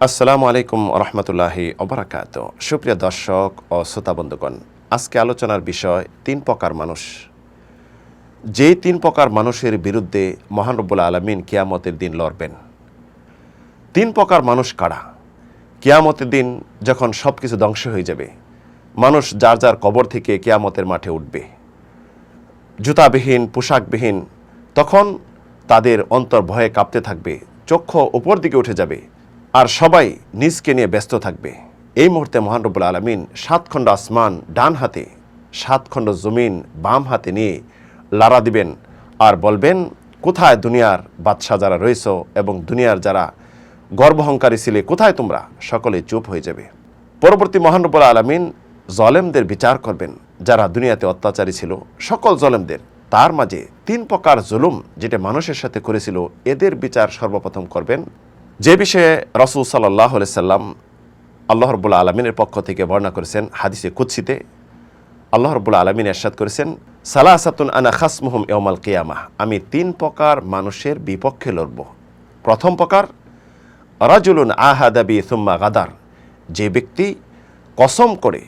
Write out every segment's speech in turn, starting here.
আসসালামু আলাইকুম রহমতুল্লাহি ওবারাকাত। সুপ্রিয় দর্শক ও শ্রোতা বন্ধুগণ, আজকে আলোচনার বিষয় ৩ প্রকার মানুষ। যে ৩ প্রকার মানুষের বিরুদ্ধে মহান রব্বুল আলামিন কিয়ামতের দিন লড়বেন। ৩ প্রকার মানুষ কারা? কিয়ামতের দিন যখন সব কিছু ধ্বংস হয়ে যাবে, মানুষ যার যার কবর থেকে কিয়ামতের মাঠে উঠবে, জুতাবিহীন পোশাকবিহীন, তখন তাদের অন্তর ভয়ে কাঁপতে থাকবে, চক্ষু উপর দিকে উঠে যাবে, আর সবাই নিজকে নিয়ে ব্যস্ত থাকবে। এই মুহূর্তে মহান রব্বুল আলামিন ৭ খণ্ড আসমান ডান হাতে, ৭ খণ্ড জমিন বাম হাতে নিয়ে লাড়া দিবেন আর বলবেন, কোথায় দুনিয়ার বাদশা যারা রয়েছ এবং দুনিয়ার যারা গর্বহংকারী ছিলে, কোথায় তোমরা? সকলে চুপ হয়ে যাবে। পরবর্তী মহান রব্বুল আলামিন জলেমদের বিচার করবেন, যারা দুনিয়াতে অত্যাচারী ছিল, সকল জলেমদের। তার মাঝে ৩ প্রকার জুলুম যেটা মানুষের সাথে করেছিল, এদের বিচার সর্বপ্রথম করবেন। যে বিষয়ে রাসূল সাল্লাল্লাহু আলাইহি সাল্লাম আল্লাহ রাব্বুল আলামিনের পক্ষ থেকে বর্ণনা করেছেন হাদিসে কুদসিতে। আল্লাহ রাব্বুল আলামিন ইরশাদ করেছেন, সালাসাতুন আনা খাসমুহুম ইয়াউমাল কিয়ামাহ, আমি ৩ প্রকার মানুষের বিপক্ষে লড়ব। প্রথম প্রকার, রাজুলুন আহাদা বি সুম্মা গাদার, যে ব্যক্তি কসম করে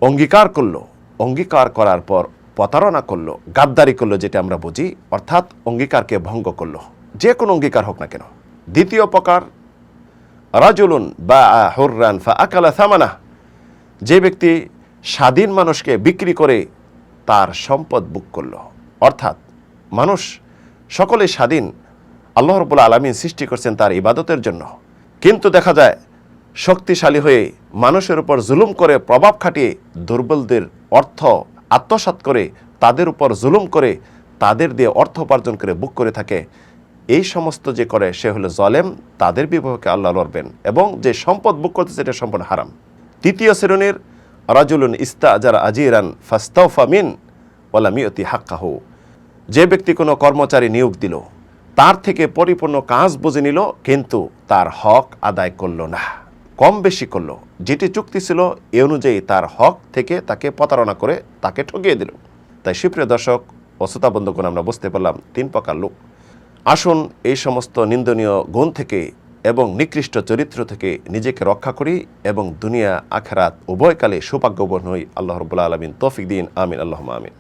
অঙ্গীকার করলো, অঙ্গীকার করার পর প্রতারণা করলো, গাদ্দারি করলো, যেটা আমরা বুঝি, অর্থাৎ অঙ্গীকারকে ভঙ্গ করলো, যে কোনো অঙ্গীকার হোক না কেন। দ্বিতীয় প্রকার, রাজুলুন বা হুররান ফা আকালা থামানা, যে ব্যক্তি স্বাধীন মানুষকে বিক্রি করে তার সম্পদ বুক করলো। অর্থাৎ মানুষ সকলে স্বাধীন, আল্লাহ রাব্বুল আলামিন সৃষ্টি করছেন তার ইবাদতের জন্য, কিন্তু দেখা যায় শক্তিশালী হয়ে মানুষের উপর জুলুম করে, প্রভাব খাটিয়ে দুর্বলদের অর্থ আত্মসাৎ করে, তাদের উপর জুলুম করে, তাদের দিয়ে অর্থ উপার্জন করে বুক করে থাকে। এই সমস্ত যে করে সে হলো জলেম, তাদের বিপক্ষে আল্লাহ লড়বেন, এবং যে সম্পদ বুক করতেছে এটা সম্পূর্ণ হারাম। তৃতীয় শ্রেণীর, রাজুলুন ইস্তাজারা আজিরান ফাস্তাওফা মিন ওয়ালাম ইউতি হাক্কাহু, যে ব্যক্তি কোনো কর্মচারী নিয়োগ দিল, তার থেকে পরিপূর্ণ কাজ বুঝে নিল, কিন্তু তার হক আদায় করল না, কম বেশি করলো, যেটি চুক্তি ছিল এ অনুযায়ী তার হক থেকে তাকে প্রতারণা করে তাকে ঠকিয়ে দিল। তাই সুপ্রিয় দর্শক ও শ্রোতা বন্ধুগণ, আমরা বুঝতে পারলাম ৩ প্রকার লোক। আসুন এই সমস্ত নিন্দনীয় গুণ থেকে এবং নিকৃষ্ট চরিত্র থেকে নিজেকে রক্ষা করি এবং দুনিয়া আখিরাত উভয়কালে সৌভাগ্যবান হই। আল্লাহ রাব্বুল আলামিন তৌফিক দিন। আমিন, আল্লাহুম্মা আমিন।